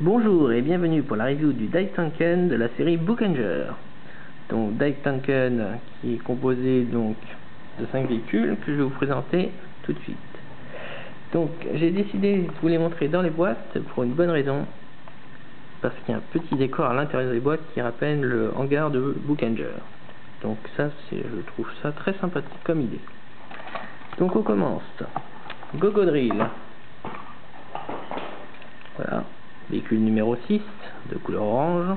Bonjour et bienvenue pour la review du Dike Tanken de la série Bookenger. Donc Dike Tanken qui est composé donc de 5 véhicules que je vais vous présenter tout de suite. Donc j'ai décidé de vous les montrer dans les boîtes pour une bonne raison, parce qu'il y a un petit décor à l'intérieur des boîtes qui rappelle le hangar de Bookenger. Donc ça, je trouve ça très sympathique comme idée. Donc on commence. Gogo Drill. Voilà, véhicule numéro 6 de couleur orange.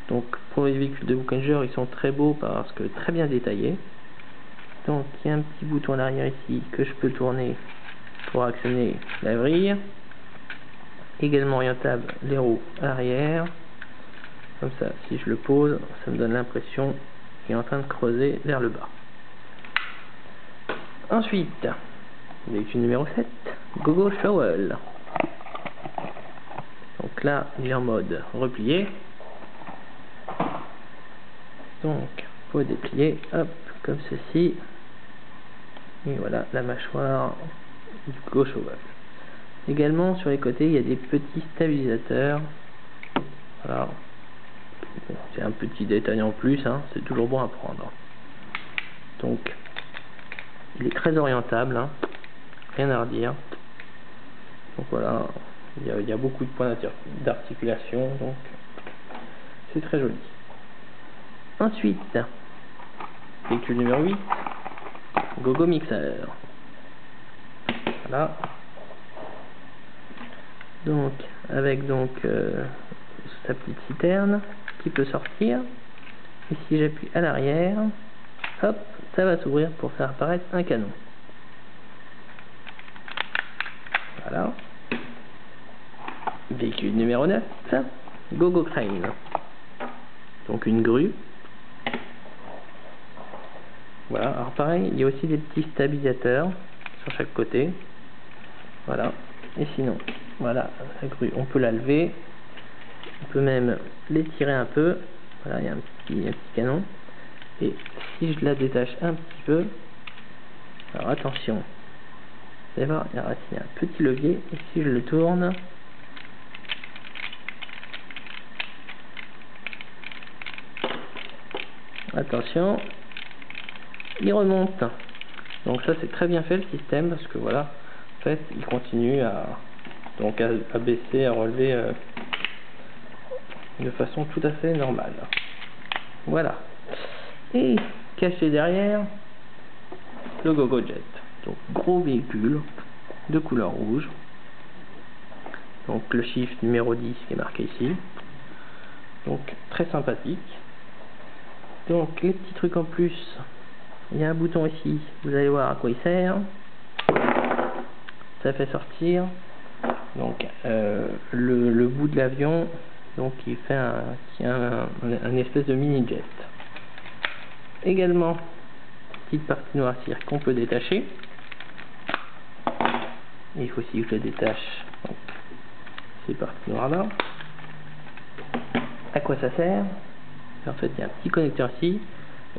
Donc pour les véhicules de Bookenger, ils sont très beaux parce que très bien détaillés. Donc il y a un petit bouton à l'arrière ici que je peux tourner pour actionner la vrille. Également orientable les roues arrière. Comme ça, si je le pose, ça me donne l'impression qu'il est en train de creuser vers le bas. Ensuite, véhicule numéro 7, Gogo Shovel. Donc là, il est en mode replié. Donc, faut déplier, hop, comme ceci. Et voilà la mâchoire du Gogo Shovel. Également, sur les côtés, il y a des petits stabilisateurs. Voilà. Bon, c'est un petit détail en plus, hein, c'est toujours bon à prendre. Donc, il est très orientable, hein, rien à redire. Donc voilà, il y a beaucoup de points d'articulation, donc c'est très joli. Ensuite, véhicule numéro 8, Gogo Mixer. Voilà. Donc, avec sa petite citerne qui peut sortir. Et si j'appuie à l'arrière, hop, ça va s'ouvrir pour faire apparaître un canon. Voilà. Véhicule numéro 9, Gogo Crane. Donc une grue. Voilà, alors pareil, il y a aussi des petits stabilisateurs sur chaque côté. Voilà. Et sinon, voilà, la grue, on peut la lever. On peut même l'étirer un peu. Voilà, il y a un petit canon. Et si je la détache un petit peu, alors attention, vous allez voir, il y a un petit levier. Et si je le tourne, attention, il remonte. Donc ça, c'est très bien fait le système, parce que voilà, en fait, il continue à baisser, à relever de façon tout à fait normale. Voilà. Et caché derrière, le Gogo Jet. Donc gros véhicule de couleur rouge. Donc le chiffre numéro 10 qui est marqué ici. Donc très sympathique. Donc les petits trucs en plus, il y a un bouton ici, vous allez voir à quoi il sert. Ça fait sortir donc le bout de l'avion, donc qui a un espèce de mini jet. Également petite partie noire cire qu'on peut détacher. Et il faut aussi que je détache donc, ces parties noires là. À quoi ça sert? En fait, il y a un petit connecteur ici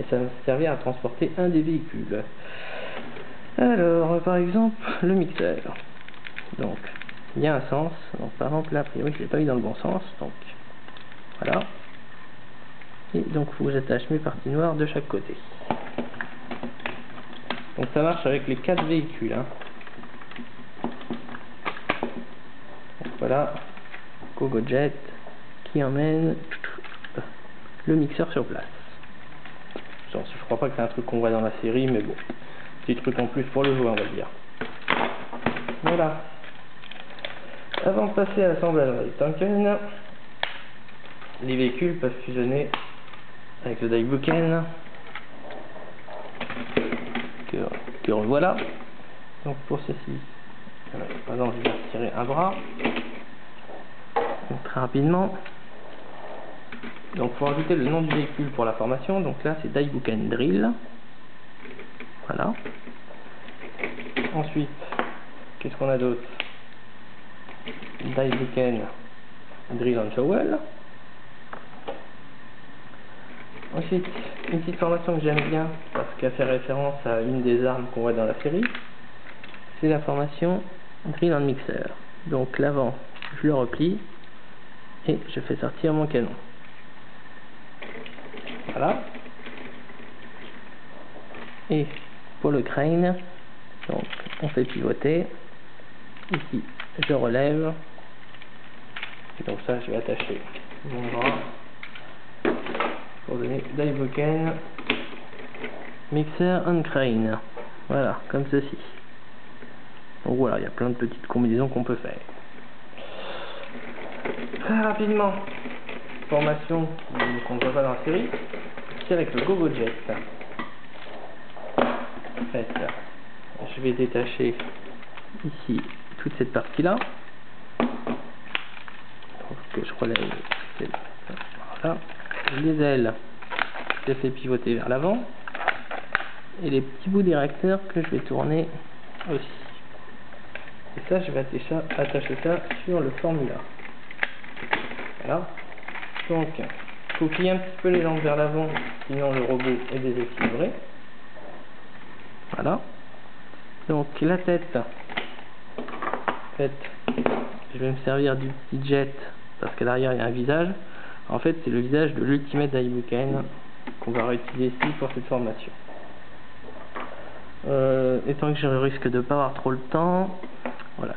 et ça va servir à transporter un des véhicules. Alors, par exemple, le mixeur. Donc, il y a un sens. Donc, par exemple, là, a priori, je l'ai pas mis dans le bon sens. Donc, voilà. Et donc, il faut que j'attache mes parties noires de chaque côté. Donc, ça marche avec les 4 véhicules. Hein. Donc, voilà. Gogo Jet qui emmène le mixeur sur place. Genre, je crois pas que c'est un truc qu'on voit dans la série, mais bon, petit truc en plus pour le jouer, on va dire. Voilà. Avant de passer à l'assemblage Dike Tanken, les véhicules peuvent fusionner avec le Dike Buken que revoilà. Donc pour ceci, par exemple, je vais tirer un bras. Donc, très rapidement. Donc pour ajouter le nom du véhicule pour la formation, donc là c'est Dike Buken Drill. Voilà. Ensuite, qu'est-ce qu'on a d'autre? Dike Buken Drill and Shovel. Ensuite, une petite formation que j'aime bien parce qu'elle fait référence à une des armes qu'on voit dans la série, c'est la formation Drill and Mixer. Donc l'avant je le replie et je fais sortir mon canon. Voilà. Et pour le crane, donc on fait pivoter. Ici, je relève. Et donc ça, je vais attacher mon bras pour donner Daiboken Mixer on Crane. Voilà, comme ceci. Donc voilà, il y a plein de petites combinaisons qu'on peut faire. Très rapidement, formation qu'on ne voit pas dans la série, c'est avec le GoGoJet. En fait, je vais détacher ici toute cette partie-là. Que je relève. Voilà. Les ailes, je les fais pivoter vers l'avant. Et les petits bouts des réacteurs que je vais tourner aussi. Et ça, je vais attacher ça sur le formula. Voilà. Donc, il faut plier un petit peu les jambes vers l'avant, sinon le robot est déséquilibré. Voilà. Donc, la tête. En fait, je vais me servir du petit jet, parce qu'à l'arrière, il y a un visage. En fait, c'est le visage de l'Ultimate Daiboken qu'on va réutiliser ici pour cette formation. Étant que je risque de pas avoir trop le temps, voilà,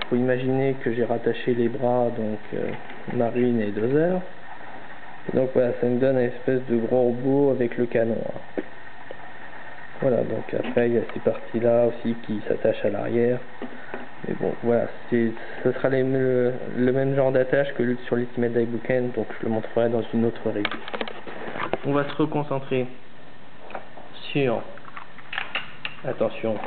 faut imaginer que j'ai rattaché les bras, donc Marine et Dozer. Et donc voilà, ça me donne une espèce de gros robot avec le canon. Voilà, donc après il y a ces parties là aussi qui s'attachent à l'arrière. Mais bon, voilà, ce sera le même genre d'attache que sur l'Ultimate Daiboken, donc je le montrerai dans une autre review. On va se reconcentrer sur, attention,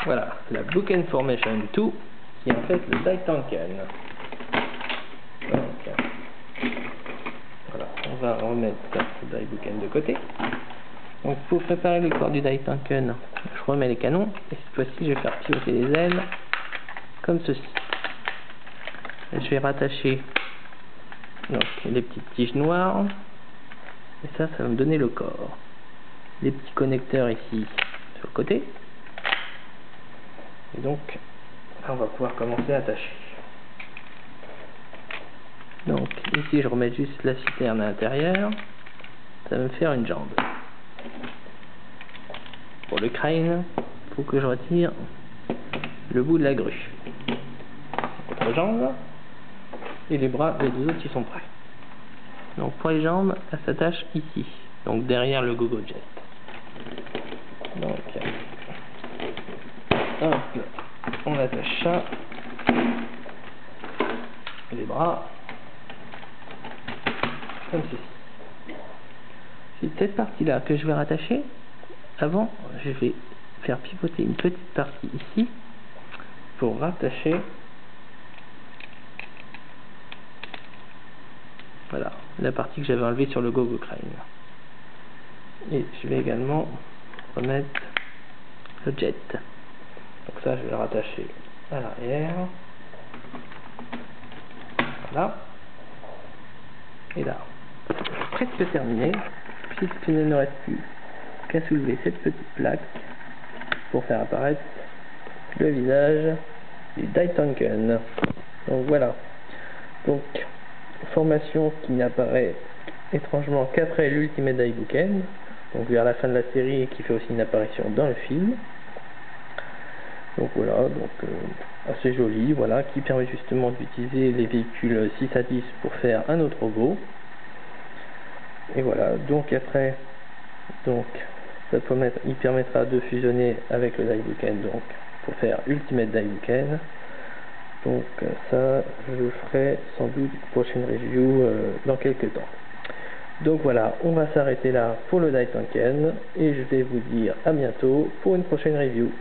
voilà, la Boken Formation 2, qui est en fait le Daitanken. Donc, voilà, on va remettre le Daiboken de côté. Donc pour préparer le corps du Daitanken, je remets les canons, et cette fois-ci je vais faire pivoter les ailes, comme ceci. Et je vais rattacher donc, les petites tiges noires, et ça va me donner le corps. Les petits connecteurs ici sur le côté. Et donc, là, on va pouvoir commencer à attacher. Donc, ici, je remets juste la citerne à l'intérieur. Ça va me faire une jambe. Pour le crane, il faut que je retire le bout de la grue. Autre jambe. Et les bras, les deux autres, ils sont prêts. Donc, pour les jambes, elles s'attachent ici. Donc, derrière le GoGoJet. Donc, hop, on attache ça, les bras, comme ceci. C'est cette partie-là que je vais rattacher. Avant, je vais faire pivoter une petite partie ici pour rattacher. Voilà, la partie que j'avais enlevée sur le GoGoCrane. Et je vais également remettre le jet. Donc ça, je vais le rattacher à l'arrière. Voilà. Et là, presque terminé, puisqu'il ne me reste plus qu'à soulever cette petite plaque pour faire apparaître le visage du Daitanken. Donc voilà. Donc, formation qui n'apparaît étrangement qu'après l'Ultimate Daiboken, donc vers la fin de la série, et qui fait aussi une apparition dans le film. Donc voilà, donc assez joli, voilà, qui permet justement d'utiliser les véhicules 6 à 10 pour faire un autre robot. Et voilà, donc après, donc il permettra de fusionner avec le Daiboken, donc pour faire Ultimate Daiboken. Donc ça, je le ferai sans doute une prochaine review dans quelques temps. Donc voilà, on va s'arrêter là pour le Daitanken et je vais vous dire à bientôt pour une prochaine review.